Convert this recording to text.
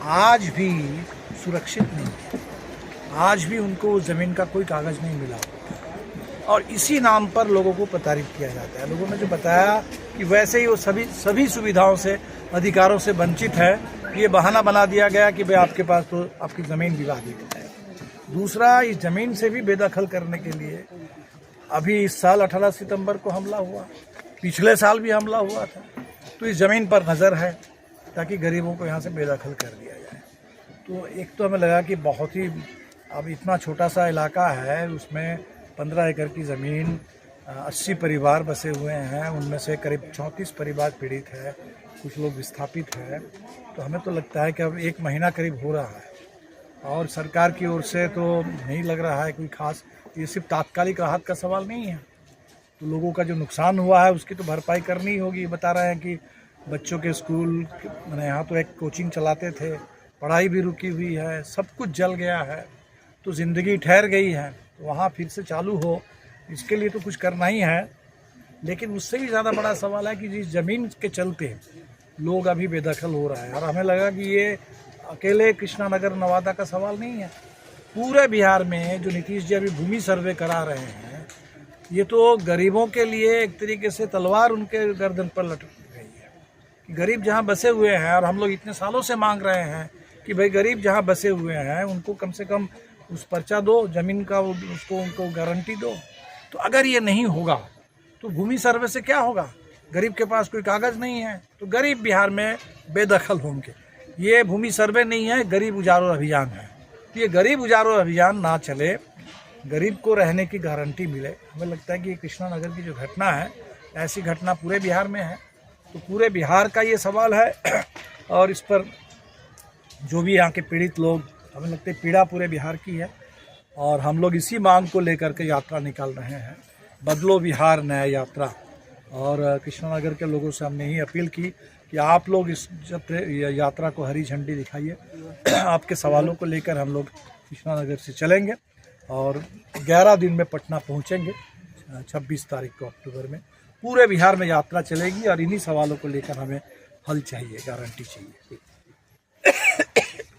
आज भी सुरक्षित नहीं है। आज भी उनको उस ज़मीन का कोई कागज़ नहीं मिला और इसी नाम पर लोगों को प्रताड़ित किया जाता है। लोगों ने जो बताया कि वैसे ही वो सभी सुविधाओं से, अधिकारों से वंचित है, ये बहाना बना दिया गया कि भाई आपके पास तो आपकी ज़मीन विवादित है। दूसरा, इस ज़मीन से भी बेदखल करने के लिए अभी इस साल 18 सितंबर को हमला हुआ, पिछले साल भी हमला हुआ था। तो इस ज़मीन पर नज़र है ताकि गरीबों को यहाँ से बेदखल कर दिया जाए। तो एक तो हमें लगा कि बहुत ही, अब इतना छोटा सा इलाका है, उसमें 15 एकड़ की ज़मीन, 80 परिवार बसे हुए हैं, उनमें से करीब 34 परिवार पीड़ित है, कुछ लोग विस्थापित है। तो हमें तो लगता है कि अब 1 महीना करीब हो रहा है और सरकार की ओर से तो नहीं लग रहा है कोई खास, ये सिर्फ तात्कालिक राहत का सवाल नहीं है। तो लोगों का जो नुकसान हुआ है उसकी तो भरपाई करनी होगी। बता रहे हैं कि बच्चों के स्कूल, मैंने यहाँ तो एक कोचिंग चलाते थे, पढ़ाई भी रुकी हुई है, सब कुछ जल गया है, तो ज़िंदगी ठहर गई है। वहाँ फिर से चालू हो, इसके लिए तो कुछ करना ही है। लेकिन उससे भी ज़्यादा बड़ा सवाल है कि जिस ज़मीन के चलते लोग अभी बेदखल हो रहा है, और हमें लगा कि ये अकेले कृष्णानगर नवादा का सवाल नहीं है। पूरे बिहार में जो नीतीश जी अभी भूमि सर्वे करा रहे हैं, ये तो गरीबों के लिए एक तरीके से तलवार उनके गर्दन पर लटक गई है कि गरीब जहाँ बसे हुए हैं, और हम लोग इतने सालों से मांग रहे हैं कि भाई गरीब जहाँ बसे हुए हैं उनको कम से कम उस पर्चा दो, ज़मीन का उसको उनको गारंटी दो। तो अगर ये नहीं होगा तो भूमि सर्वे से क्या होगा? गरीब के पास कोई कागज़ नहीं है तो गरीब बिहार में बेदखल होंगे। ये भूमि सर्वे नहीं है, गरीब उजारो अभियान है। ये गरीब उजारो अभियान ना चले, गरीब को रहने की गारंटी मिले। हमें लगता है कि कृष्णानगर की जो घटना है, ऐसी घटना पूरे बिहार में है, तो पूरे बिहार का ये सवाल है। और इस पर जो भी यहाँ के पीड़ित लोग, हमें लगता है पीड़ा पूरे बिहार की है, और हम लोग इसी मांग को लेकर के यात्रा निकाल रहे हैं, बदलो बिहार नया यात्रा। और कृष्णानगर के लोगों से हमने ही अपील की कि आप लोग इस यात्रा को हरी झंडी दिखाइए। आपके सवालों को लेकर हम लोग कृष्णानगर से चलेंगे और 11 दिन में पटना पहुंचेंगे। 26 तारीख को अक्टूबर में पूरे बिहार में यात्रा चलेगी और इन्हीं सवालों को लेकर हमें हल चाहिए, गारंटी चाहिए।